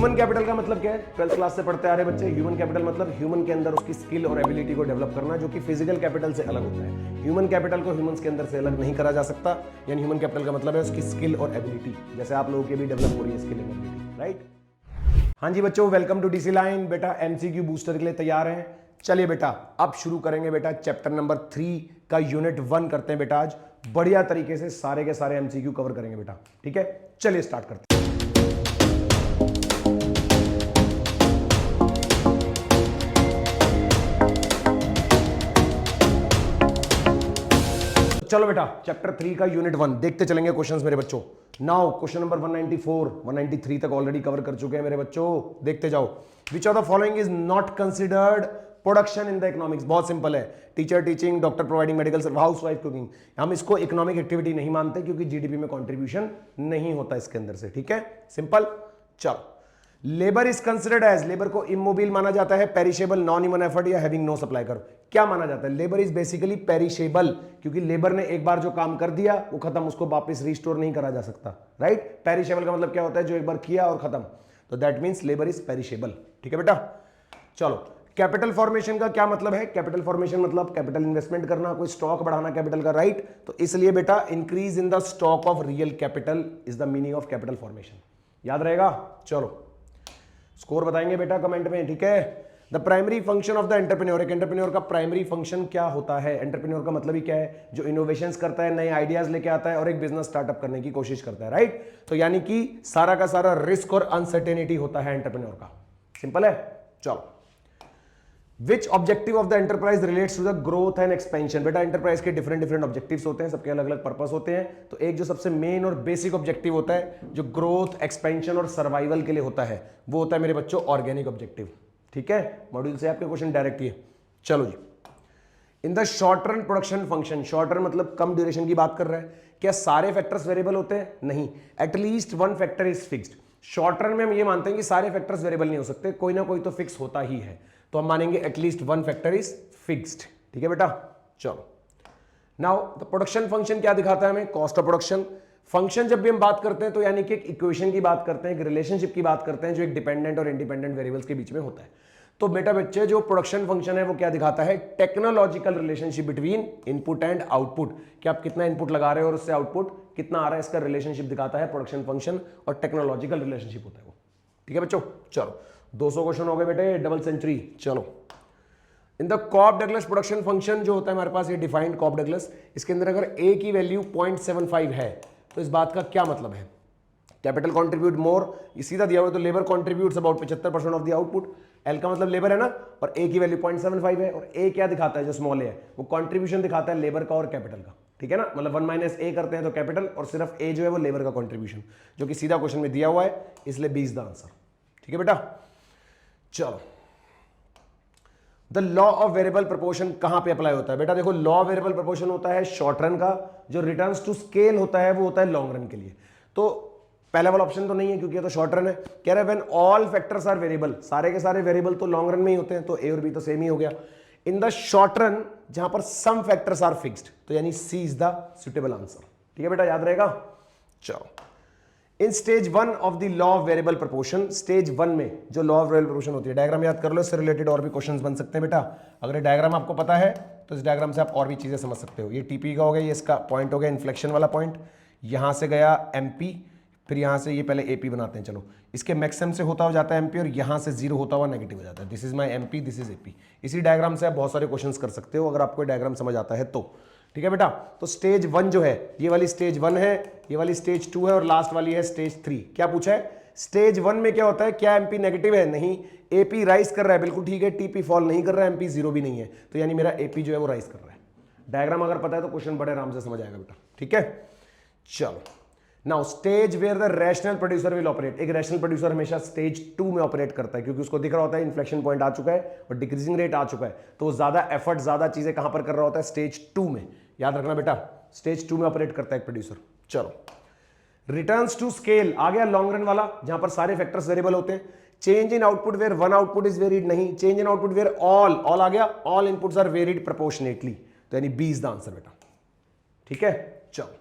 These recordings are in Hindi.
ह्यूमन कैपिटल का मतलब क्या है? 12th क्लास से पढ़ते आ रहे बच्चे। ह्यूमन कैपिटल मतलब ह्यूमन के अंदर उसकी स्किल और एबिलिटी को डेवलप करना, जो कि फिजिकल कैपिटल से अलग होता है। ह्यूमन कैपिटल को ह्यूमंस के अंदर से अलग नहीं करा जा सकता। यानी ह्यूमन कैपिटल का मतलब है उसकी स्किल और एबिलिटी, जैसे आप लोगों की भी डेवलप हो रही है स्किल और एबिलिटी, राइट? हाँ जी बच्चों, वेलकम टू डीसी लाइन। बेटा एमसीक्यू बूस्टर के लिए तैयार हैं? चलिए बेटा, अब शुरू करेंगे बेटा चैप्टर नंबर 3 का यूनिट 1 करते हैं बेटा। आज बढ़िया तरीके से सारे के सारे एमसीक्यू कवर करेंगे बेटा, ठीक है? चलिए स्टार्ट करते हैं। चलो बेटा, चैप्टर 3 का यूनिट 1 देखते चलेंगे क्वेश्चंस मेरे बच्चों। नाउ क्वेश्चन नंबर 194 193 तक ऑलरेडी कवर कर चुके हैं मेरे बच्चों, देखते जाओ। विच of the following is not considered production in the economics? बहुत सिंपल है, teacher teaching, doctor providing medical service, house wife cooking. हम इसको इकोनॉमिक एक्टिविटी नहीं मानते क्योंकि जीडीपी में कॉन्ट्रीब्यूशन नहीं होता इसके अंदर से, ठीक है? सिंपल। चलो, labour is considered as, labour को इमोबिल माना जाता है, पेरिशेबल, नॉन ह्यूमन एफर्ट या हैविंग नो सप्लाई करो। क्या माना जाता है? लेबर इज बेसिकली पेरिशेबल, क्योंकि लेबर ने एक बार जो काम कर दिया वो खत्म, उसको वापस रिस्टोर नहीं करा जा सकता, राइट? पेरिशेबल का मतलब क्या होता है? जो एक बार किया और खत्म, तो that means labour is perishable, ठीक है बेटा? चलो, कैपिटल फॉर्मेशन का क्या मतलब है? कैपिटल फॉर्मेशन मतलब कैपिटल इन्वेस्टमेंट करना, कोई स्टॉक बढ़ाना कैपिटल का, राइट? तो इसलिए बेटा increase in the stock of real capital is the meaning of capital formation. याद रहेगा? चलो स्कोर बताएंगे बेटा कमेंट में, ठीक है? The primary function of the entrepreneur, एक एंटरप्रेन्योर का प्राइमरी फंक्शन क्या होता है? एंटरप्रेन्योर का मतलब ही क्या है? जो इनोवेशंस करता है, नए आइडियाज लेके आता है और एक बिजनेस स्टार्टअप करने की कोशिश करता है, राइट? तो यानी कि सारा का सारा रिस्क और अनसर्टेनिटी होता है एंटरप्रेन्योर का। सिंपल है। चलो, which objective of the enterprise relates to the growth and expansion? बेटा एंटरप्राइज के डिफरेंट डिफरेंट ऑब्जेक्टिव्स होते हैं, सबके अलग अलग पर्पस होते हैं। तो एक जो सबसे मेन और बेसिक ऑब्जेक्टिव होता है, जो ग्रोथ, एक्सपेंशन और सर्वाइवल के लिए होता है, वो होता है मेरे बच्चों ऑर्गेनिक ऑब्जेक्टिव, ठीक है? मॉड्यूल से आपके क्वेश्चन डायरेक्ट ही। चलो जी, in the short run production function, short run मतलब कम ड्यूरेशन की बात कर रहा है। क्या सारे फैक्टर्स वेरिएबल होते हैं? नहीं, at least one factor is fixed. Short run में हम ये मानते हैं कि सारे फैक्टर्स वेरिएबल नहीं हो सकते, कोई ना कोई तो फिक्स होता ही है, तो हम मानेंगे at least one factor is fixed, ठीक है बेटा? चलो, नाउ द प्रोडक्शन फंक्शन क्या दिखाता है हमें? Cost of production function. जब भी हम बात करते हैं तो यानी कि एक इक्वेशन की बात करते हैं, एक रिलेशनशिप की बात करते हैं, जो एक डिपेंडेंट और इंडिपेंडेंट वेरिएबल्स के बीच में होता है। तो बेटा बच्चे, जो प्रोडक्शन फंक्शन है वो क्या दिखाता है? Technological relationship between input and output. कि आप कितना इनपुट लगा रहे हो और उससे आउटपुट कितना आ रहा है, इसका रिलेशनशिप दिखाता है प्रोडक्शन फंक्शन, और टेक्नोलॉजिकल रिलेशनशिप होता है वो, ठीक है बच्चों? चलो 200 क्वेश्चन हो गए बेटे, डबल सेंचुरी। चलो, in the Cobb Douglas production function जो होता है हमारे पास, ये डिफाइंड कॉब डगलस, इसके अंदर अगर ए की वैल्यू 0.75 है तो इस बात का क्या मतलब है? कैपिटल कंट्रीब्यूट मोर, ये सीधा दिया हुआ, तो labour contributes about 75% of the output. L का मतलब लेबर है ना, और ए की वैल्यू 0.75 है, और ए क्या दिखाता है? जो स्मॉल ए है वो कंट्रीब्यूशन दिखाता है लेबर का और कैपिटल का, ठीक है ना? मतलब 1 माइनस ए करते हैं तो कैपिटल, और सिर्फ ए जो है वो लेबर का कंट्रीब्यूशन, जो कि सीधा क्वेश्चन में दिया हुआ है, इसलिए 20 द आंसर, ठीक है बेटा? चलो, the law of variable proportion कहां पे अप्लाई होता है? बेटा देखो, लॉ ऑफ वेरिएबल प्रोपोर्शन होता है शॉर्ट रन का, जो रिटर्न्स टू स्केल होता है वो होता है लॉन्ग रन के लिए। तो पहला वाला ऑप्शन तो नहीं है क्योंकि ये तो शॉर्ट रन है। कह रहा है when all factors are variable, सारे के सारे वेरिएबल तो लॉन्ग रन में ही होते हैं, तो ए और बी तो सेम ही हो गया। इन द शॉर्ट रन जहां पर सम फैक्टर्स आर फिक्स्ड, तो यानी सी इज द सुटेबल आंसर, ठीक है बेटा? याद रहेगा? चलो, in stage 1 of the law of variable proportion, stage 1 में जो लॉ ऑफ वेरिएबल प्रोपोर्शन होती है, डायग्राम याद कर लो, इससे रिलेटेड और भी क्वेश्चंस बन सकते हैं बेटा। अगर ये डायग्राम आपको पता है तो इस डायग्राम से आप और भी चीजें समझ सकते हो। ये टीपी का हो गया, ये इसका पॉइंट हो गया इन्फ्लेक्शन वाला पॉइंट, यहां से गया एमपी, फिर यहां से ये पहले एपी बनाते हैं। चलो, इसके मैक्सिमम से होता हुआ जाता है एमपी, और यहां से 0 होता हुआ नेगेटिव हो जाता है। This is my MP, this is AP. इसी डायग्राम से आप बहुत सारे क्वेश्चंस कर सकते हो अगर आपको डायग्राम समझ आता है तो, ठीक है बेटा? तो स्टेज 1 जो है, ये वाली स्टेज 1 है, ये वाली स्टेज 2 है, और लास्ट वाली है स्टेज 3। क्या पूछा है? स्टेज 1 में क्या होता है? क्या एमपी नेगेटिव है? नहीं, एपी राइज कर रहा है, बिल्कुल ठीक है। टीपी फॉल नहीं कर रहा है, एमपी 0 भी नहीं है, तो यानी मेरा एपी जो है वो राइज कर रहा है। डायग्राम अगर पता है तो क्वेश्चन बड़े आराम से समझ आएगा बेटा, ठीक है? चलो, now stage where the rational producer will operate. एक रैशनल प्रोड्यूसर हमेशा स्टेज 2 में ऑपरेट करता है, क्योंकि उसको दिख रहा होता है इन्फ्लेक्शन पॉइंट आ चुका है और डिक्रीजिंग रेट आ चुका है, तो वो ज्यादा एफर्ट, ज्यादा चीजें कहां पर कर रहा होता है? स्टेज 2 में। याद रखना बेटा, स्टेज 2 में ऑपरेट करता है एक प्रोड्यूसर। चलो, रिटर्न्स टू स्केल आ गया लॉन्ग रन वाला, जहां पर सारे फैक्टर्स वेरिएबल होते हैं। Change in output where one output is varied, नहीं, change in output where all आ गया, all inputs are varied proportionately, तो यानी बी इज द आंसर बेटा, ठीक है? चलो,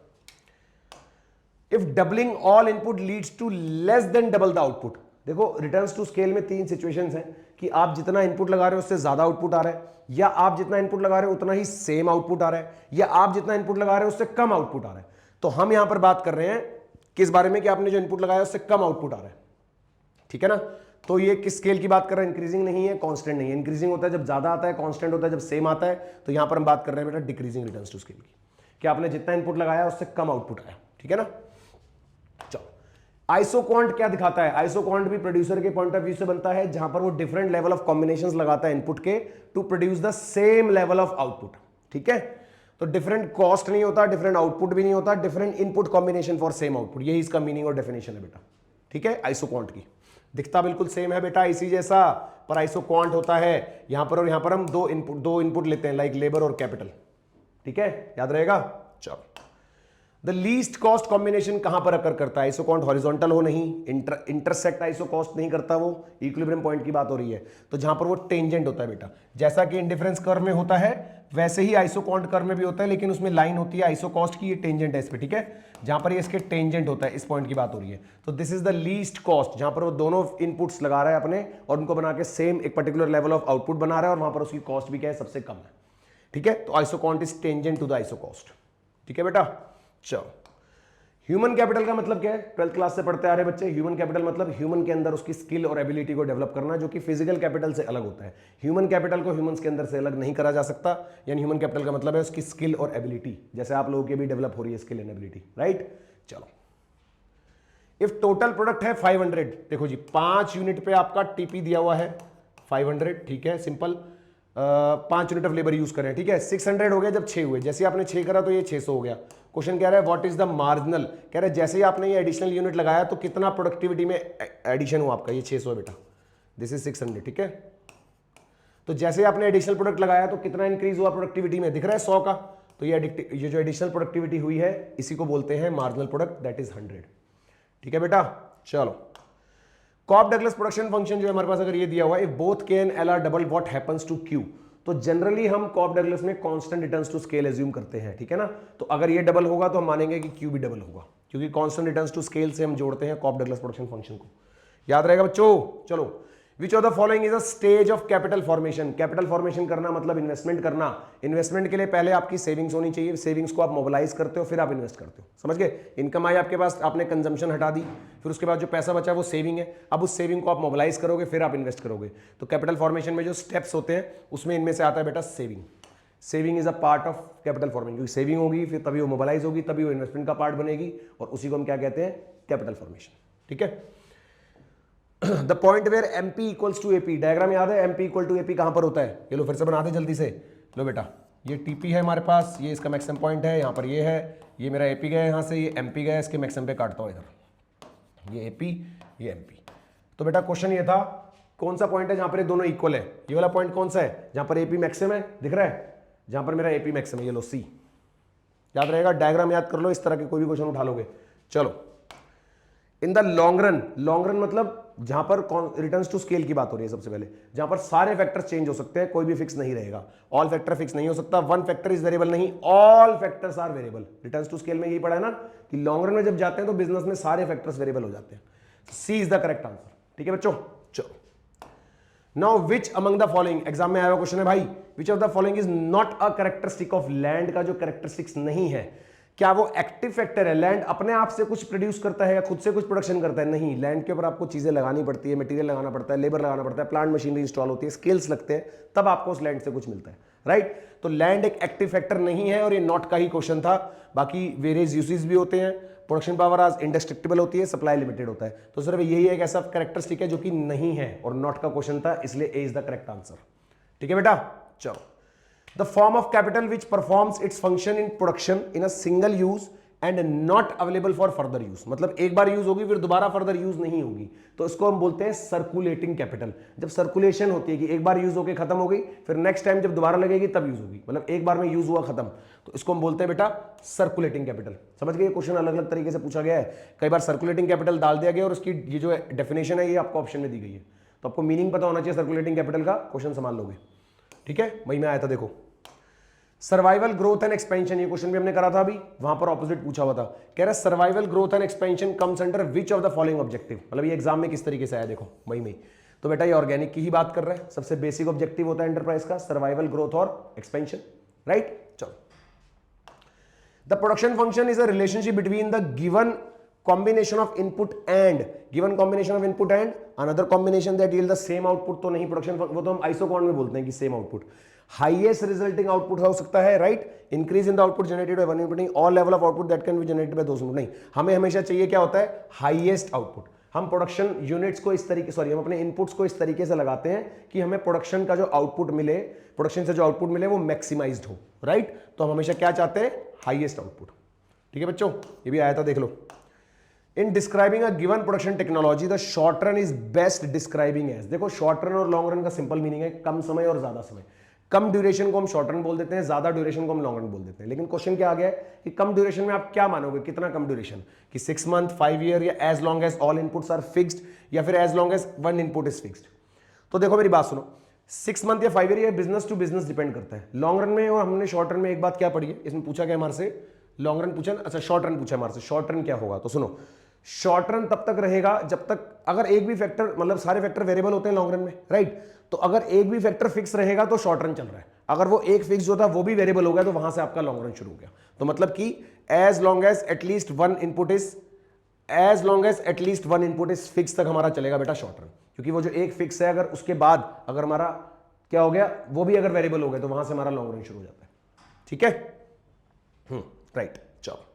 if doubling all input leads to less than double the output, देखो रिटर्न्स टू स्केल में 3 सिचुएशंस हैं कि आप जितना इनपुट लगा रहे हो उससे ज्यादा आउटपुट आ रहा है, या आप जितना इनपुट लगा रहे हो उतना ही सेम आउटपुट आ रहा है, या आप जितना इनपुट लगा रहे हो उससे कम आउटपुट आ रहा है। तो हम यहां पर बात कर रहे हैं किस बारे में कि आपने जो इनपुट लगाया उससे कम आउटपुट आ रहा है, ठीक है ना। तो ये किस स्केल की बात कर रहे हैं, इंक्रीजिंग नहीं है, कांस्टेंट नहीं है। इंक्रीजिंग होता है जब ज्यादा आता है, कांस्टेंट होता है जब सेम आता है। तो यहां पर हम बात कर रहे हैं बेटा डिक्रीजिंग रिटर्न्स टू स्केल की, कि आपने जितना इनपुट लगाया उससे कम आउटपुट आया, ठीक है ना। चलो आइसोक्वांट क्या दिखाता है, आइसोक्वांट भी प्रोड्यूसर के पॉइंट ऑफ व्यू से बनता है, जहां पर वो डिफरेंट लेवल ऑफ कॉम्बिनेशंस लगाता है इनपुट के to produce the same level of output, ठीक है। तो डिफरेंट कॉस्ट नहीं होता, डिफरेंट आउटपुट भी नहीं होता, different input combination for same output, यही इसका मीनिंग और डेफिनेशन है बेटा, ठीक है। आइसोक्वांट की दिखता बिल्कुल सेम है बेटा, इसी जैसा, पर आइसोक्वांट होता है यहां पर, और यहां पर हम दो इनपुट लेते हैं, लाइक लेबर और कैपिटल, ठीक है, याद रहेगा। चलो द लीस्ट कॉस्ट कॉम्बिनेशन कहां पर अकर करता है, आइसोक्वांट हॉरिजॉन्टल हो नहीं, इंटरसेक्ट आइसोकॉस्ट नहीं करता, वो इक्विलिब्रियम पॉइंट की बात हो रही है, तो जहां पर वो टेंजेंट होता है बेटा, जैसा कि इंडिफरेंस कर्व में होता है वैसे ही आइसोक्वांट कर्व में भी होता है, लेकिन उसमें लाइन होती है आइसोकॉस्ट की, ये टेंजेंट है इस पे, ठीक है, जहां पर ये इसके टेंजेंट होता है, इस पॉइंट की बात हो रही है। तो this is the least cost, जहां पर वो दोनों इनपुट्स लगा रहा है अपने और उनको बना के सेम एक पर्टिकुलर लेवल ऑफ आउटपुट बना रहा है, और वहां पर उसकी कॉस्ट भी क्या है, सबसे कम है, ठीक है। तो isoquant is tangent to the isocost, ठीक है बेटा। चलो ह्यूमन कैपिटल का मतलब क्या है, 12th क्लास से पढ़ते आ रहे बच्चे। ह्यूमन कैपिटल मतलब ह्यूमन के अंदर उसकी स्किल और एबिलिटी को डेवलप करना, जो कि फिजिकल कैपिटल से अलग होता है। ह्यूमन कैपिटल को ह्यूमंस के अंदर से अलग नहीं करा जा सकता, यानी ह्यूमन कैपिटल का मतलब है उसकी स्किल और एबिलिटी, जैसे आप लोगों की भी डेवलप हो रही है स्किल एंड एबिलिटी, राइट। चलो इफ टोटल प्रोडक्ट है 500, देखो जी 5 यूनिट पे आपका टीपी दिया हुआ है 500, ठीक है, simple. 5 unit of labour use करें, ठीक है, 600 हो गया जब 6 हुए, जैसे आपने 6 करा तो ये 600 हो गया। क्वेश्चन कह रहा है व्हाट इज द मार्जिनल, कह रहा है जैसे ही आपने ये एडिशनल यूनिट लगाया तो कितना प्रोडक्टिविटी में एडिशन हुआ आपका, ये 600 बेटा, दिस इज 600, ठीक है। तो जैसे आपने एडिशनल प्रोडक्ट लगाया तो कितना इंक्रीज हुआ प्रोडक्टिविटी में, दिख रहा है 100 का, तो ये जो एडिशनल प्रोडक्टिविटी हुई है इसी को बोलते हैं मार्जिनल प्रोडक्ट, दैट इज 100, ठीक है बेटा। चलो कॉप डगलस प्रोडक्शन फंक्शन जो है हमारे पास अगर ये दिया हुआ है, if both K and L are double what happens to Q, तो जनरली हम कॉप डगलस में constant returns to scale assume करते हैं, ठीक है ना। तो अगर ये डबल होगा तो हम मानेंगे कि क्यू भी डबल होगा, क्योंकि कांस्टेंट रिटर्न्स टू स्केल से हम जोड़ते हैं कॉप डगलस प्रोडक्शन फंक्शन को, याद रहेगा बच्चों। चलो विच of the following is a stage of capital formation, capital formation करना मतलब इन्वेस्टमेंट करना। इन्वेस्टमेंट के लिए पहले आपकी सेविंग्स होनी चाहिए, सेविंग्स को आप मोबिलाइज करते हो फिर आप इन्वेस्ट करते हो, समझ गए। इनकम आई आपके पास, आपने कंजम्पशन हटा दी, फिर उसके बाद जो पैसा बचा वो सेविंग है, अब उस सेविंग को आप मोबिलाइज करोगे फिर आप इन्वेस्ट करोगे। तो कैपिटल फॉर्मेशन में जो स्टेप्स होते हैं उसमें इनमें से आता है बेटा saving. Saving is a part of capital formation, क्योंकि सेविंग होगी फिर तभी वो मोबिलाइज होगी, तभी वो इन्वेस्टमेंट का पार्ट बनेगी, और उसी को हम क्या कहते हैं, कैपिटल फॉर्मेशन, ठीक है। The point where MP equals to AP, diagram याद है, एमपी इक्वल टू एपी कहां पर होता है, ये लो फिर से बना दे जल्दी से। लो बेटा ये टीपी है हमारे पास, ये इसका मैक्सिमम पॉइंट है, यहाँ पर ये है, ये मेरा एपी गया यहाँ से, ये एमपी गया, इसके मैक्सिमम पे काटता हूँ इधर, ये एपी ये एमपी। तो बेटा क्वेश्चन ये था कौन सा पॉइंट है जहां पर ये दोनों इक्वल है, ये वाला पॉइंट कौन सा है जहां पर एपी मैक्सिमम है, दिख रहा है, जहां पर मेरा एपी मैक्सिमम है, ये लो सी, याद रहेगा। डायग्राम याद कर लो, इस तरह के कोई भी क्वेश्चन उठा लोगे। चलो in the long run, long run मतलब जहां पर रिटर्न्स टू स्केल की बात हो रही है, सबसे पहले जहां पर सारे फैक्टर्स चेंज हो सकते हैं, कोई भी फिक्स नहीं रहेगा, ऑल फैक्टर फिक्स नहीं हो सकता, वन फैक्टर इज वेरिएबल नहीं, all factors are variable. Returns to scale में यही पढ़ा है ना कि लॉन्ग रन में जब जाते हैं तो बिजनेस में सारे फैक्टर्स वेरिएबल हो जाते हैं। सी इज द करेक्ट आंसर, ठीक है बच्चों। चलो now which among the following, exam में आया हुआ क्वेश्चन है भाई, विच of the following is not a characteristic of land, का जो कैरेक्टरिस्टिक्स नहीं है, क्या वो एक्टिव फैक्टर है, लैंड अपने आप से कुछ प्रोड्यूस करता है या खुद से कुछ प्रोडक्शन करता है, नहीं, लैंड के ऊपर आपको चीजें लगानी पड़ती है, मटेरियल लगाना पड़ता है, लेबर लगाना पड़ता है, प्लांट मशीनरी इंस्टॉल होती है, स्किल्स लगते हैं, तब आपको उस लैंड से कुछ मिलता है, राइट। तो लैंड एक एक्टिव फैक्टर नहीं है, और ये नॉट का ही क्वेश्चन था। बाकी वेरियस यूसेज भी होते हैं, प्रोडक्शन पावर आज इंडेस्ट्रक्टिबल होती है, सप्लाई लिमिटेड होता है, तो सिर्फ यही एक ऐसा कैरेक्टरिस्टिक है जो कि नहीं है, और नॉट का क्वेश्चन था, इसलिए ए इज द करेक्ट आंसर, ठीक है बेटा। चलो the form of capital which performs it's function in production in a single use and not available for further use, मतलब एक बार यूज होगी फिर दोबारा फर्दर यूज नहीं होगी, तो इसको हम बोलते हैं सर्कुलेटिंग कैपिटल। जब सर्कुलेशन होती है कि एक बार यूज होकर खत्म हो गई, फिर नेक्स्ट टाइम जब दोबारा लगेगी तब यूज होगी, मतलब एक बार में यूज हुआ खत्म, तो इसको हम बोलते हैं बेटा सर्कुलेटिंग कैपिटल। समझ गए, क्वेश्चन अलग अलग तरीके से पूछा गया है, कई बार सर्कुलेटिंग कैपिटल डाल दिया गया और उसकी ये जो डेफिनेशन है ये आपको ऑप्शन में दी गई है, तो आपको मीनिंग पता होना चाहिए सर्कुलेटिंग कैपिटल का, क्वेश्चन संभाल लोगे, ठीक है। वही में आया था, देखो सर्वाइवल ग्रोथ एंड एक्सपेंशन, ये क्वेश्चन भी हमने करा था अभी, वहां पर ऑपोजिट पूछा हुआ था, कह रहा है survival growth and expansion comes under which of the following objective, मतलब ये एग्जाम में किस तरीके से आया देखो वही में। तो बेटा ये ऑर्गेनिक की ही बात कर रहा है, सबसे बेसिक ऑब्जेक्टिव होता है एंटरप्राइज का सर्वाइवल ग्रोथ और एक्सपेंशन, राइट। चलो, the production function is a relationship between the given combination of input and given combination of input and another combination that yield the same output, तो नहीं प्रोडक्शन, वो तो हम आइसोकॉन में बोलते हैं कि same output, highest resulting output हो सकता है, right, increase in the output generated by one input, नहीं all level of output that can be generated by those input, नहीं, हमें हमेशा चाहिए क्या होता है हाईएस्ट आउटपुट। हम प्रोडक्शन यूनिट्स को इस तरीके, सॉरी, हम अपने इनपुट्स को इस तरीके से लगाते हैं कि हमें प्रोडक्शन का जो आउटपुट मिले, प्रोडक्शन से जो आउटपुट मिले वो मैक्सिमाइज्ड हो, राइट। तो हम हमेशा क्या चाहते हैं हाईएस्ट आउटपुट, ठीक है बच्चों, ये भी आया था देख लो। In describing a given production technology, the short run is best describing as, देखो शॉर्ट रन और लॉन्ग रन का सिंपल मीनिंग है कम समय और ज्यादा समय। कम ड्यूरेशन को हम शॉर्ट रन बोल देते हैं, ज्यादा ड्यूरेशन को हम लॉन्ग रन बोल देते हैं। लेकिन क्वेश्चन क्या आ गया है कि कम ड्यूरेशन में आप क्या मानोगे, कितना कम ड्यूरेशन, कि 6 मंथ, 5 ईयर, या as long as all inputs are fixed, या फिर as long as one input is fixed. तो देखो मेरी बात सुनो, 6 मंथ या 5 ईयर ये बिजनेस टू बिजनेस डिपेंड करता है। लॉन्ग रन में और हमने शॉर्ट रन में एक बात क्या पढ़ी है, इसमें पूछा गया हमारे से, लॉन्ग रन पूछा, अच्छा शॉर्ट रन पूछा हमारे से, शॉर्ट रन क्या होगा, तो सुनो, शॉर्ट रन तब तक रहेगा जब तक, अगर एक भी फैक्टर, मतलब सारे फैक्टर वेरिएबल होते हैं लॉन्ग रन में, राइट, तो अगर एक भी फैक्टर फिक्स रहेगा तो शॉर्ट रन चल रहा है, अगर वो एक फिक्स जो था वो भी वेरिएबल हो गया तो वहां से आपका लॉन्ग रन शुरू हो गया। तो मतलब कि as long as at least one input is fix तक हमारा चलेगा बेटा शॉर्ट रन, क्योंकि वो जो एक फिक्स है, अगर उसके बाद अगर हमारा क्या हो गया, वो भी अगर वेरिएबल हो गया तो वहां से हमारा लॉन्ग रन शुरू हो जाता है, ठीक है, राइट। चलो,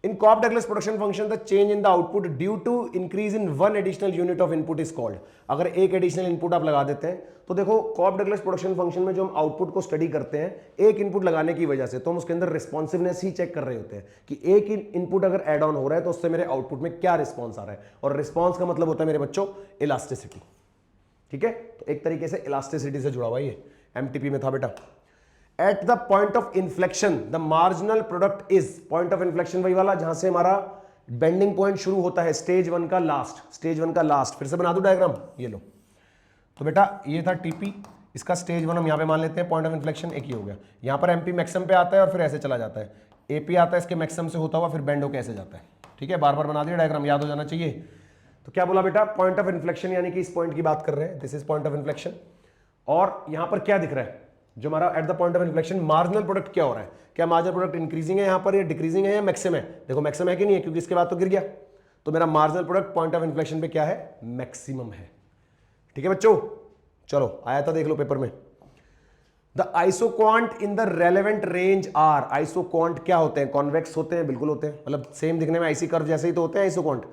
in Cobb-Douglas production function, the change in the output due to increase in one additional unit of input is called, अगर एक एडिशनल इनपुट आप लगा देते हैं तो देखो Cobb-Douglas प्रोडक्शन फंक्शन में जो हम आउटपुट को स्टडी करते हैं, एक इनपुट लगाने की वजह से तो हम उसके अंदर रिस्पॉन्सिवनेस ही चेक कर रहे होते हैं कि एक इनपुट अगर एड ऑन हो रहा है तो उससे मेरे आउटपुट में क्या रिस्पॉन्स आ रहा है, और रिस्पॉन्स का मतलब होता है मेरे बच्चों इलास्टिसिटी, ठीक है। तो एक तरीके से इलास्टिसिटी से जुड़ा हुआ ये एमटीपी में था बेटा। At the point of inflection the marginal product is, point of inflection वही वाला जहां से हमारा बेंडिंग पॉइंट शुरू होता है, स्टेज वन का लास्ट, फिर से बना दो डायग्राम, ये लो। तो बेटा ये था टीपी, इसका स्टेज वन हम यहां पे मान लेते हैं, पॉइंट ऑफ इन्फ्लेक्शन एक ही हो गया, यहां पर एमपी मैक्सिमम पे आता है और फिर ऐसे चला जाता है, एपी आता है इसके मैक्सिमम से होता हुआ फिर बेंड होकर ऐसे जाता है, ठीक है, बार बार बना दिया डायग्राम, याद हो जाना चाहिए। तो क्या बोला बेटा, पॉइंट ऑफ इन्फ्लेक्शन, यानी कि इस पॉइंट की बात कर रहे हैं, this is point of inflection, और यहां पर क्या दिख रहा है, जो हमारा at the point of inflection marginal product क्या हो रहा है, क्या मार्जिनल प्रोडक्ट इंक्रीजिंग है यहां पर, या डिक्रीजिंग है, या मैक्सिमम है, देखो मैक्सिमम है कि नहीं है, क्योंकि इसके बाद तो गिर गया, तो मेरा marginal product point of inflection पे क्या है, मैक्सिमम है, ठीक है बच्चों। चलो आया था देख लो पेपर में, the isoquant in the relevant range are, isoquant क्या होते हैं, कॉन्वेक्स होते हैं, बिल्कुल होते हैं, मतलब सेम दिखने में आईसी कर्व जैसे ही तो होते हैं आइसोक्वांट,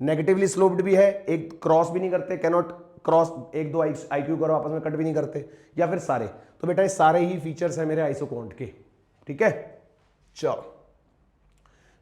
नेगेटिवली स्लोप्ड भी है, एक क्रॉस भी नहीं करते, कैनॉट क्रॉस, एक दो आईक्यू करो आपस में कट भी नहीं करते, या फिर सारे, तो बेटा ये सारे ही फीचर्स हैं मेरे आइसोक्वांट के, ठीक है। चलो,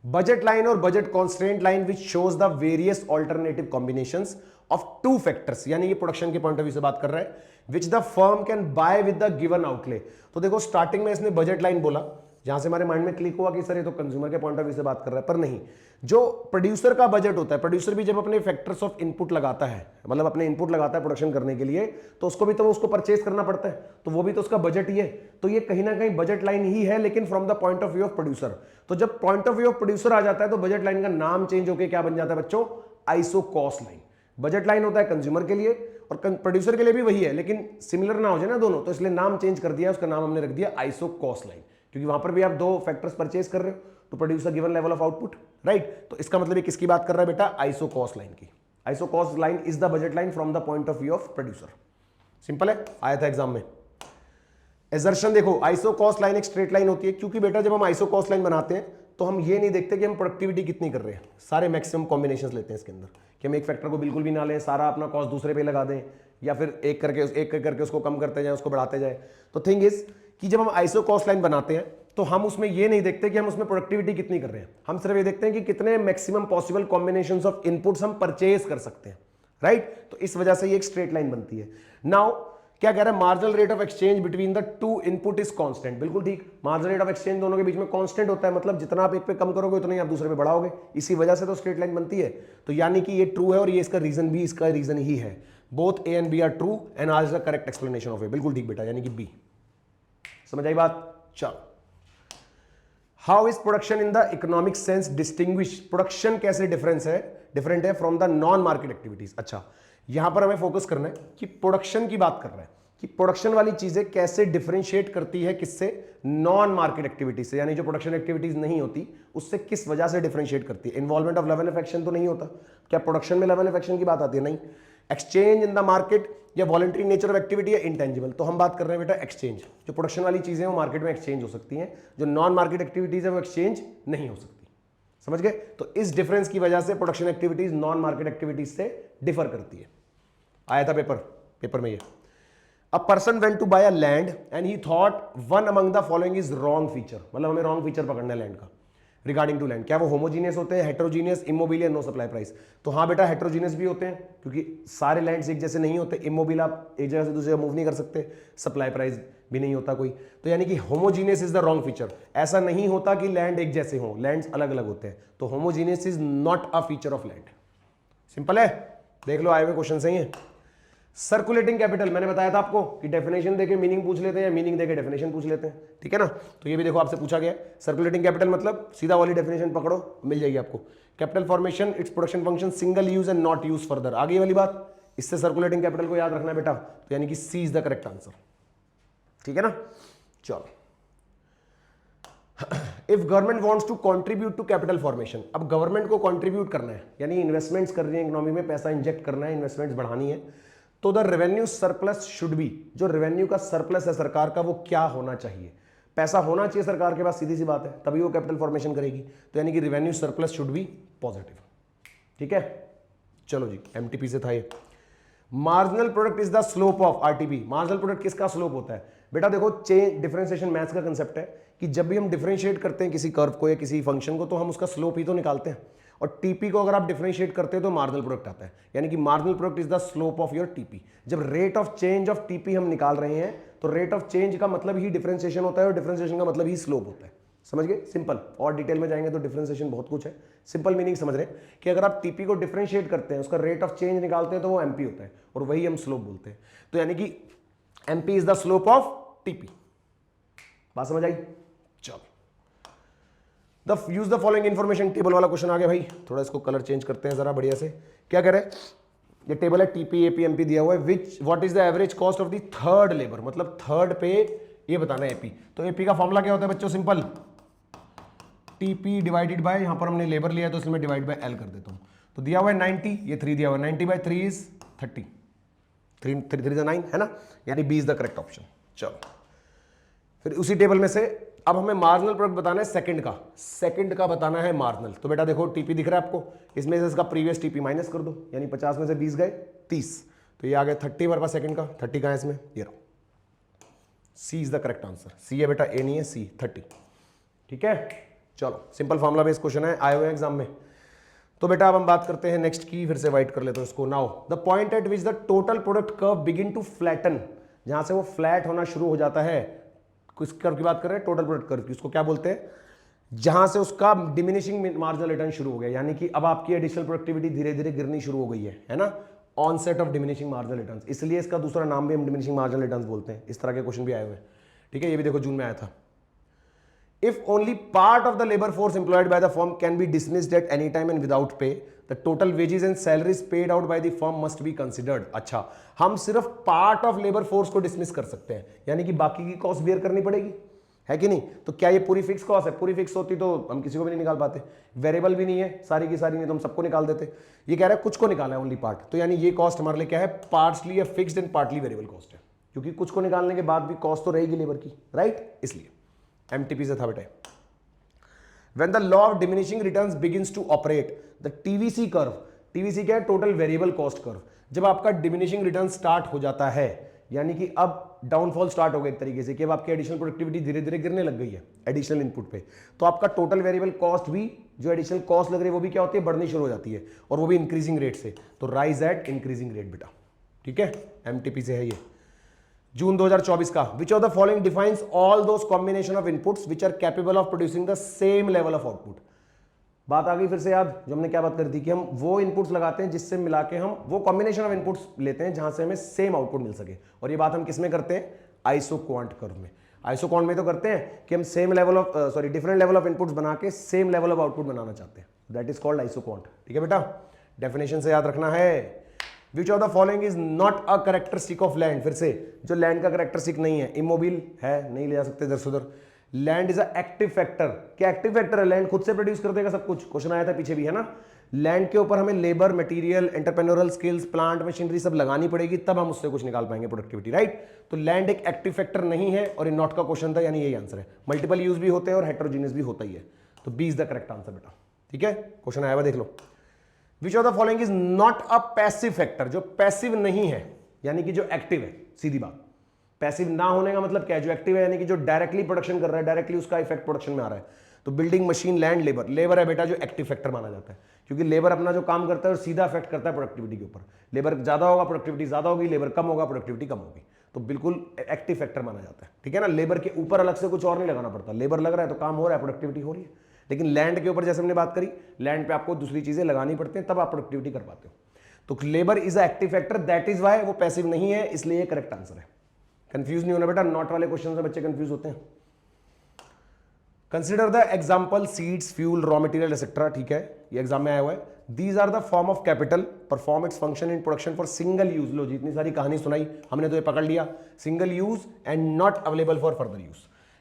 बजट लाइन और budget constraint line which shows the various alternative combinations of two factors, यानी ये प्रोडक्शन के पॉइंट ऑफ व्यू से बात कर रहा है, which the firm can buy with the given outlay. तो देखो स्टार्टिंग में इसने बजट लाइन बोला, जहां से हमारे माइंड में क्लिक हुआ कि सर ये तो कंज्यूमर के पॉइंट ऑफ व्यू से बात कर रहा है, पर नहीं, जो प्रोड्यूसर का बजट होता है, प्रोड्यूसर भी जब अपने फैक्टर्स ऑफ इनपुट लगाता है, मतलब अपने इनपुट लगाता है प्रोडक्शन करने के लिए, तो उसको भी तो उसको परचेज करना पड़ता है, तो वो भी तो उसका बजट ही है, तो ये कहीं ना कहीं बजट लाइन ही है, लेकिन from the point of view of producer. तो जब point of view of producer आ जाता है तो बजट लाइन का नाम चेंज होकर क्या बन जाता है बच्चों, iso cost line. Budget line होता है कंज्यूमर के लिए और प्रोड्यूसर के लिए भी वही है, लेकिन सिमिलर ना हो जाए ना दोनों, तो इसलिए नाम चेंज कर दिया, उसका नाम हमने रख दिया आइसो कॉस्ट लाइन, क्योंकि वहां पर भी आप दो फैक्टर्स परचेज कर रहे हो तो produce a given level of output, right. तो इसका मतलब ये किसकी बात कर रहा है बेटा, आइसो कॉस्ट लाइन की। Iso cost line is the budget line from the point of view of producer, simple है, आया था एग्जाम में। एजर्शन देखो, आइसो कॉस्ट लाइन एक स्ट्रेट लाइन होती है, क्योंकि बेटा जब हम आइसो कॉस्ट लाइन बनाते हैं तो हम ये नहीं देखते कि हम प्रोडक्टिविटी कितनी कर रहे हैं, सारे मैक्सिमम कॉम्बिनेशंस लेते हैं इसके अंदर, कि हम एक फैक्टर को बिल्कुल भी ना लें, सारा अपना कॉस्ट दूसरे पे लगा दें, या फिर एक करके उसको कम करते जाए, उसको बढ़ाते जाए। तो थिंग इज कि जब हम आइसो कॉस्ट लाइन बनाते हैं तो हम उसमें ये नहीं देखते कि हम उसमें प्रोडक्टिविटी कितनी कर रहे हैं, हम सिर्फ ये देखते हैं कि कितने maximum possible combinations of inputs हम परचेज कर सकते हैं, राइट। तो इस वजह से ये एक स्ट्रेट लाइन बनती है। नाउ क्या कह रहा है, marginal rate of exchange between the two input is constant, बिल्कुल ठीक, मार्जिनल रेट ऑफ एक्सचेंज दोनों के बीच में कांस्टेंट होता है, मतलब जितना आप एक पे कम करोगे उतना ही आप दूसरे पे बढ़ाओगे, इसी वजह से तो स्ट्रेट लाइन बनती है। तो यानी कि ये ट्रू है और ये इसका रीजन भी इसका रीजन ही है, both A and B are true and R is the correct explanation of A, बिल्कुल ठीक बेटा, यानी कि बी। समझ आई बात, चलो, how is production in the economic sense distinguish, production कैसे डिफरेंट है from the non market activities. अच्छा, यहां पर हमें फोकस करना है कि प्रोडक्शन की बात कर रहे हैं कि प्रोडक्शन वाली चीजें कैसे डिफरेंशिएट करती है किससे, नॉन मार्केट एक्टिविटीज से, यानी जो प्रोडक्शन एक्टिविटीज नहीं होती उससे किस वजह से डिफरेंशिएट करती है। Involvement of level of action तो नहीं होता, क्या प्रोडक्शन में लेवल ऑफ एक्शन की बात आती है, नहीं। एक्सचेंज इन द मार्केट, या वॉलंटरी नेचर ऑफ एक्टिविटी, या इंटेंजिबल, तो हम बात कर रहे हैं बेटा एक्सचेंज। जो प्रोडक्शन वाली चीजें वो मार्केट में एक्सचेंज हो सकती हैं, जो नॉन मार्केट एक्टिविटीज है वो एक्सचेंज नहीं हो सकती। समझ गए? तो इस डिफरेंस की वजह से production activities non market activities से डिफर करती है। आया था पेपर में ये। A person went to buy a land and he thought one among the following is wrong feature, मतलब हमें रॉन्ग फीचर पकड़ना है लैंड का रिगार्डिंग टू लैंड। क्या वो होमोजीनियस होते हैं, heterogeneous, immobile, no supply price? तो हाँ बेटा, हेटेरोजीनियस भी होते हैं क्योंकि सारे लैंड्स एक जैसे नहीं होते। इमोबिल आप एक जगह से दूसरी जगह मूव नहीं कर सकते, सप्लाई प्राइस भी नहीं होता कोई। तो यानी कि homogeneous is the wrong feature. ऐसा नहीं होता कि लैंड एक जैसे हो, लैंड्स अलग अलग होते हैं। तो homogeneous is not a feature of land. Simple है, देख लो आए हुए क्वेश्चन सही है। सर्कुलेटिंग कैपिटल, मैंने बताया था आपको कि डेफिनेशन देके मीनिंग पूछ लेते हैं या मीनिंग देके डेफिनेशन पूछ लेते हैं, ठीक है ना। तो ये भी देखो आपसे पूछा गया। सर्कुलेटिंग कैपिटल मतलब सीधा वाली डेफिनेशन पकड़ो, मिल जाएगी आपको। Capital formation, its production function, single use and not use further. आगे वाली बात, इससे सर्कुलेटिंग कैपिटल को याद रखना बेटा, तो यानी कि C is the correct answer, ठीक है ना। चलो, if government wants to contribute to capital formation, अब गवर्नमेंट को कंट्रीब्यूट करना है, यानी इन्वेस्टमेंट्स कर रही है इकोनॉमी में, पैसा इंजेक्ट करना है, इन्वेस्टमेंट्स बढ़ानी है, तो the revenue surplus should be, जो रेवेन्यू का सरप्लस है सरकार का वो क्या होना चाहिए, पैसा होना चाहिए सरकार के पास, सीधी सी बात है, तभी वो कैपिटल फॉर्मेशन करेगी। तो यानी कि revenue surplus should be positive, ठीक है। चलो जी, एमटीपी से था ये। Marginal product is the slope of RTP, marginal product किसका स्लोप होता है बेटा? देखो, चेंज डिफरेंशिएशन मैथ्स का कंसेप्ट है कि जब भी हम डिफरेंशिएट करते हैं किसी कर्व को या किसी फंक्शन को, तो हम उसका स्लोप ही तो निकालते हैं, और टीपी को अगर आप डिफरेंशिएट करते हो तो मार्जिनल प्रोडक्ट आता है, यानी कि marginal product is the slope of your TP. जब rate of change of TP हम निकाल रहे हैं तो रेट ऑफ चेंज का मतलब ही डिफरेंशिएशन होता है और डिफरेंशिएशन का मतलब ही स्लोप होता है। समझ गए? सिंपल। और डिटेल में जाएंगे तो डिफरेंशिएशन बहुत कुछ है, सिंपल मीनिंग समझ रहे हैं कि अगर आप टीपी को डिफरेंशिएट करते हैं, उसका रेट ऑफ चेंज निकालते हैं तो वो एमपी होता है, और वही हम स्लोप बोलते हैं। तो यानी कि MP is the slope of TP. बात समझ आई? चलो, use the following information, table वाला क्वेश्चन आ गया भाई। थोड़ा इसको कलर चेंज करते हैं जरा बढ़िया से। क्या कह रहे हैं? ये टेबल है, टीपी एपी एमपी दिया हुआ है। What is the average cost of the third labour, मतलब थर्ड पे ये बताना है एपी। तो एपी का फॉर्मूला क्या होता है बच्चों? सिंपल, टीपी डिवाइडेड बाय, यहां पर हमने लेबर लिया है तो इसमें डिवाइड बाय एल कर देता हूं। तो दिया हुआ है 90, ये 3 दिया हुआ है, 90/3 इज 30, 3 9 है ना, यानी B is the correct option. चलो, फिर उसी टेबल में से अब हमें मार्जिनल प्रोडक्ट बताना है सेकंड का बताना है मार्जिनल। तो बेटा देखो, टीपी दिख रहा है आपको, इसमें से इसका प्रीवियस टीपी माइनस कर दो, यानी 50 में से 20 गए 30, तो ये आ गया 30 हमारे पास सेकंड का। 30 का है इसमें, ये रहा, सी इज द करेक्ट आंसर। सी है बेटा, ए नहीं है, सी 30, ठीक है। चलो, सिंपल फॉर्मुला बेस्ड क्वेश्चन है, आए हुए एग्जाम में। तो बेटा अब हम बात करते हैं नेक्स्ट की, फिर से वाइट कर लेते हैं इसको। Now the point at which the total product curve begin to flatten, जहां से वो फ्लैट होना शुरू हो जाता है, किस कर्व की बात कर रहे हैं? टोटल प्रोडक्ट कर्व की। उसको क्या बोलते हैं? जहां से उसका डिमिनिशिंग मार्जिनल रिटर्न शुरू हो गया, यानी कि अब आपकी एडिशनल प्रोडक्टिविटी धीरे धीरे गिरनी शुरू हो गई है ना, onset of diminishing marginal returns. इसलिए इसका दूसरा नाम भी हम डिमिनिशिंग मार्जिनल रिटर्न्स बोलते हैं। इस तरह के क्वेश्चन भी आए हुए हैं, ठीक है। ये भी देखो जून में आया था। If only part of the labor force employed by the firm can be dismissed at any time and without pay, the total wages and salaries paid out by the firm must be considered. अच्छा, हम सिर्फ पार्ट ऑफ लेबर फोर्स को डिसमिस कर सकते हैं, यानी कि बाकी की कॉस्ट बियर करनी पड़ेगी, है कि नहीं? तो क्या ये पूरी फिक्स कॉस्ट है? पूरी फिक्स होती तो हम किसी को भी नहीं निकाल पाते। वेरिएबल भी नहीं है सारी की सारी, नहीं तो हम सबको निकाल देते। ये कह रहा है कुछ को निकाला है, ओनली पार्ट। तो यानी ये कॉस्ट हमारे लिए क्या है? पार्टली या fixed and partly variable cost है, क्योंकि कुछ को निकालने के बाद भी कॉस्ट तो रहेगी लेबर की, राइट? इसलिए एमटीपी से था बेटा। When the law of diminishing returns begins to operate, the TVC curve, TVC क्या है? Total variable cost curve. जब आपका डिमिनिशिंग रिटर्न स्टार्ट हो जाता है, यानी कि अब डाउनफॉल स्टार्ट हो गया एक तरीके से, कि अब आपकी एडिशनल प्रोडक्टिविटी धीरे धीरे गिरने लग गई है एडिशनल इनपुट पे, तो आपका टोटल वेरिएबल कॉस्ट भी, जो एडिशनल कॉस्ट लग रही है वो भी क्या होती है? बढ़नी शुरू हो जाती है, और वो भी इंक्रीजिंग रेट से। तो राइज एट इंक्रीजिंग रेट बेटा, ठीक है। एमटीपी से है ये, जून 2024 का। Which of the following defines all those combination of inputs which are capable of producing the same level of output. बात आ गई फिर से याद, जो हमने क्या बात कर दी कि हम वो इनपुट्स लगाते हैं जिससे मिला के हम वो कॉम्बिनेशन ऑफ इनपुट्स लेते हैं जहां से हमें सेम आउटपुट मिल सके। और ये बात हम किस में करते हैं? आइसो क्वांट कर्व में। आइसोकॉन्ट में तो करते हैं कि हम same level of different level of inputs बना के सेम लेवल ऑफ आउटपुट बनाना चाहते हैं, दैट इज कॉल्ड आइसोकॉन्ट। ठीक है बेटा, डेफिनेशन से याद रखना है। विच of the following is not a characteristic of land, फिर से जो लैंड का कैरेक्टरिस्टिक नहीं है, इमोबिल है, नहीं ले जा सकते इधर से उधर। Land is a active factor, क्या एक्टिव फैक्टर है? लैंड खुद से प्रोड्यूस कर देगा सब कुछ, क्वेश्चन आया था पीछे भी है ना। लैंड के ऊपर हमें labour, material, entrepreneurial skills, plant machinery सब लगानी पड़ेगी, तब हम उससे कुछ निकाल पाएंगे प्रोडक्टिविटी, राइट। तो लैंड एक एक्टिव फैक्टर नहीं है, और ये नॉट का क्वेश्चन था, यानी यही आंसर है। मल्टीपल यूज भी होते हैं और हेटेरोजीनियस भी होता ही है, तो B is the correct answer बेटा। ठीक है, क्वेश्चन आया हुआ देख लो। Which of the following is not a passive factor, जो पैसिव नहीं है यानी कि जो एक्टिव है, सीधी बात। पैसिव ना होने का मतलब क्या है? जो एक्टिव है यानी कि जो डायरेक्टली प्रोडक्शन कर रहा है, डायरेक्टली उसका इफेक्ट प्रोडक्शन में आ रहा है। तो building, machine, land, labour. Labour है बेटा जो एक्टिव फैक्टर माना जाता है, क्योंकि लेबर अपना जो काम करता है और सीधा इफेक्ट करता है प्रोडक्टिविटी के ऊपर। लेबर ज्यादा होगा प्रोडक्टिविटी ज्यादा होगी, लेबर कम होगा प्रोडक्टिविटी कम होगी, तो बिल्कुल एक्टिव फैक्टर माना जाता है। ठीक है ना, लेबर के ऊपर अलग से कुछ और नहीं लगाना पड़ता, लेबर लग रहा है तो काम हो रहा है, प्रोडक्टिविटी हो रही है। लेकिन लैंड के ऊपर जैसे हमने बात करी, लैंड पे आपको दूसरी चीजें लगानी पड़ती हैं, तब आप प्रोडक्टिविटी कर पाते हो। तो labour is a active factor, that is why वो पैसिव नहीं है, इसलिए ये करेक्ट आंसर है। कंफ्यूज नहीं होना बेटा, नॉट वाले क्वेश्चन से बच्चे कंफ्यूज होते हैं। Consider the example seeds, fuel, raw material etcetera. ठीक है, ये एग्जाम में आया हुआ है। These are the form of capital, perform its function in production for single use. लो जी, इतनी सारी कहानी सुनाई हमने, तो ये पकड़ लिया, single use and not available for further use.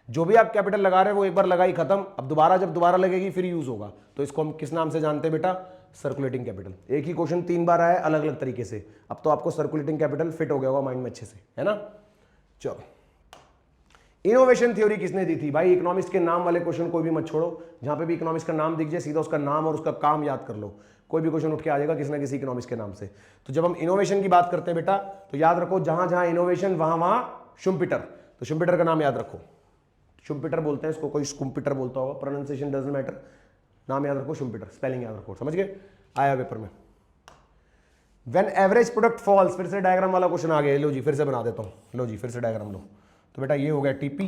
जो भी आप कैपिटल लगा रहे हो वो एक बार लगाई खत्म, अब दोबारा जब दोबारा लगेगी फिर यूज होगा, तो इसको हम किस नाम से जानते हैं बेटा? Circulating capital. एक ही क्वेश्चन 3 बार आया अलग अलग तरीके से, अब तो आपको सर्कुलेटिंग कैपिटल फिट हो गया होगा माइंड में अच्छे से, है ना। चलो, इनोवेशन थ्योरी किसने दी थी? भाई इकोनॉमिक्स के नाम वाले क्वेश्चन कोई भी मत छोड़ो, जहां पे भी इकोनॉमिक्स का नाम दिख जाए सीधा उसका नाम और उसका काम याद कर लो, कोई भी क्वेश्चन उठ के आ जाएगा किसी ना किसी इकोनॉमिक्स के नाम से। तो जब हम इनोवेशन की बात करते हैं बेटा, तो याद रखो जहां जहां इनोवेशन वहां वहां शुम्पिटर, तो शुम्पिटर का नाम याद रखो। शुम्पिटर बोलते हैं इसको, कोई स्कुम्पिटर बोलता होगा, प्रोनाउंसिएशन डजंट मैटर, नाम याद रखो शुम्पिटर, स्पेलिंग याद रखो, समझ गए? आया पेपर में। व्हेन एवरेज प्रोडक्ट फॉल्स, फिर से डायग्राम वाला क्वेश्चन आ गया, लो जी फिर से बना देता हूं, लो जी फिर से डायग्राम लो। तो बेटा ये हो गया टीपी,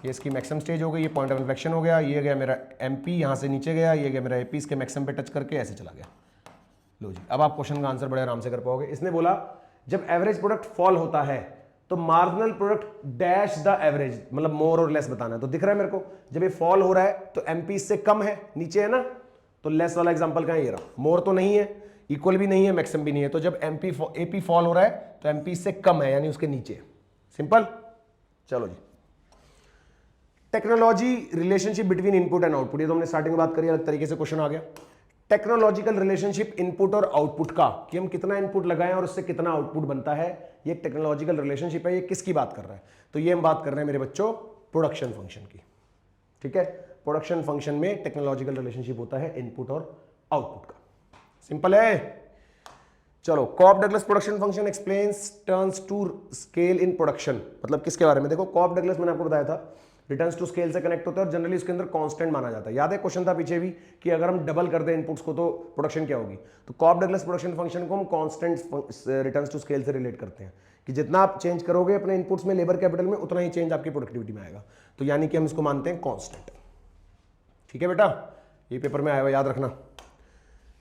ये इसकी मैक्सिमम स्टेज हो गई, ये पॉइंट ऑफ इन्फ्लेक्शन हो गया, ये गया मेरा एमपी, यहाँ से नीचे गया, ये गया मेरा एपी, इसके मैक्सिमम पे टच करके ऐसे चला गया। लो जी, अब आप क्वेश्चन का आंसर बड़े आराम से कर पाओगे। इसने बोला जब एवरेज प्रोडक्ट फॉल होता है तो marginal product dash the average, मतलब मोर और लेस बताना है। तो दिख रहा है मेरे को, जब ये फॉल हो रहा है तो एमपी इससे कम है, नीचे है ना, तो लेस वाला एग्जांपल कहां है? ये रहा। मोर तो नहीं है, इक्वल भी नहीं है, मैक्सिमम भी नहीं है, तो जब एपी फॉल हो रहा है तो एमपी इससे कम है, यानी उसके नीचे। सिंपल। चलो जी, technology relationship between input and output, ये तो हमने स्टार्टिंग में बात करी, अलग तरीके से क्वेश्चन आ गया। टेक्नोलॉजिकल रिलेशनशिप इनपुट और आउटपुट का, कि हम कितना इनपुट लगाएं और उससे कितना आउटपुट बनता है, ये एक टेक्नोलॉजिकल रिलेशनशिप है। ये किसकी बात कर रहा है? तो ये हम बात कर रहे हैं मेरे बच्चों प्रोडक्शन फंक्शन की। ठीक है, प्रोडक्शन फंक्शन में टेक्नोलॉजिकल रिलेशनशिप होता है इनपुट और आउटपुट का। सिंपल है। चलो, Cobb Douglas production function explains turns to scale in production, मतलब किसके बारे में? देखो, कॉप डगलस मैंने आपको बताया था रिटर्न्स टू स्केल से कनेक्ट होता है और जनरली उसके अंदर कांस्टेंट माना जाता है। याद है क्वेश्चन था पीछे भी कि अगर हम डबल कर दें इनपुट्स को तो प्रोडक्शन क्या होगी? तो कॉप डगलस प्रोडक्शन फंक्शन को हम कांस्टेंट रिटर्न्स टू स्केल से रिलेट करते हैं कि जितना आप चेंज करोगे अपने इनपुट्स में, लेबर कैपिटल में, उतना ही चेंज आपकी प्रोडक्टिविटी में आएगा। तो यानी कि हम इसको मानते हैं कांस्टेंट। ठीक है बेटा, ये पेपर में आया हुआ, याद रखना।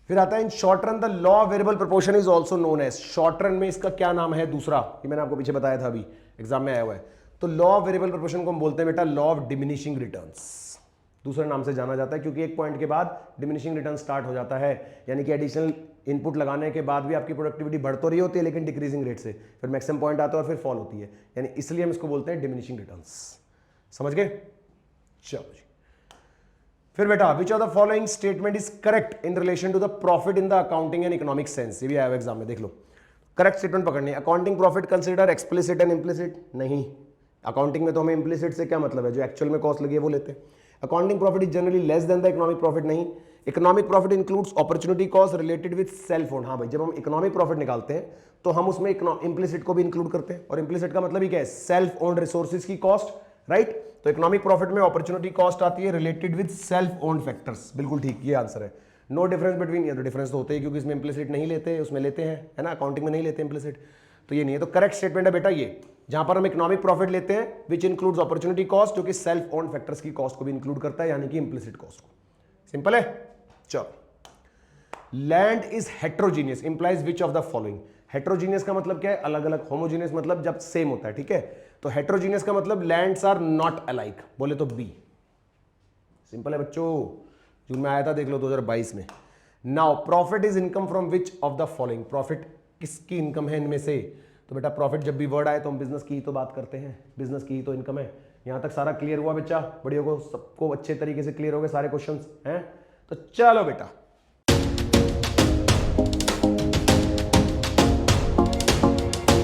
फिर आता है in short run the law of variable proportion is also known as. Short run में इसका क्या नाम है दूसरा? ये मैंने आपको पीछे बताया था, अभी एग्जाम में आया हुआ है। तो लॉ ऑफ वेरिएबल प्रोपोर्शन को हम बोलते हैं बेटा लॉ ऑफ डिमिनिशिंग रिटर्न्स, दूसरे नाम से जाना जाता है, क्योंकि एक पॉइंट के बाद डिमिनिशिंग रिटर्न स्टार्ट हो जाता है, यानी कि एडिशनल इनपुट लगाने के बाद भी आपकी प्रोडक्टिविटी बढ़ तो रही होती है लेकिन डिक्रीजिंग रेट से, फिर मैक्सिमम पॉइंट आता है और फिर फॉल होती है, यानी इसलिए हम इसको बोलते हैं डिमिनिशिंग रिटर्न्स। समझ गए? चलो जी, फिर बेटा which of the following statement is correct in relation to the profit in the accounting and economic sense? ये भी आया एग्जाम में, देख लो। करेक्ट स्टेटमेंट पकड़नी है। Accounting profit consider explicit and implicit? नहीं, अकाउंटिंग में तो हमें इम्प्लिसिट से क्या मतलब है? जो एक्चुअल में कॉस्ट लगी है वो लेते हैं। Accounting profit is generally less than the economic profit? नहीं। Economic profit includes opportunity cost related with self own? हाँ भाई, जब हम इकोनॉमिक प्रॉफिट निकालते हैं तो हम उसमें इम्प्लिसिट को भी इंक्लूड करते हैं, और इम्प्लिसिट का मतलब ही क्या है? सेल्फ ओन्ड रिसोर्सेज की कॉस्ट, राइट। तो इकोनॉमिक प्रॉफिट में अपॉर्चुनिटी कॉस्ट आती है related with self owned factors. बिल्कुल ठीक, ये आंसर है। नो डिफरेंस बिटवीन, ये तो डिफरेंस तो होते हैं क्योंकि इसमें इम्प्लिसिट नहीं लेते, उसमें लेते हैं, है ना, अकाउंटिंग में नहीं लेते इम्प्लिसिट, तो ये नहीं है। तो करेक्ट स्टेटमेंट है बेटा ये, जहां पर हम इकोनॉमिक प्रॉफिट लेते हैं विच इंक्लूड्स अपॉर्चुनिटी कॉस्ट, जो कि सेल्फ ओन्ड फैक्टर्स की कॉस्ट को भी इंक्लूड करता है, यानी कि इम्प्लिसिट कॉस्ट को। सिंपल है। चलो, land is heterogeneous implies which of the following? Heterogeneous का मतलब क्या है? अलग अलग। होमोजीनियस मतलब जब सेम होता है, ठीक है। तो हेट्रोजीनियस का मतलब लैंड्स आर नॉट अलाइक, बोले तो बी। सिंपल है बच्चों, जून में आया था, देख लो 2022 में। Now profit is income from which of the following, profit किसकी इनकम है इनमें से? तो बेटा प्रॉफिट जब भी वर्ड आए तो हम बिजनेस की ही तो बात करते हैं, बिजनेस की ही तो इनकम है। यहां तक सारा क्लियर हुआ बच्चा? बढ़िया को सबको अच्छे तरीके से क्लियर हो गए सारे क्वेश्चंस हैं? तो चलो बेटा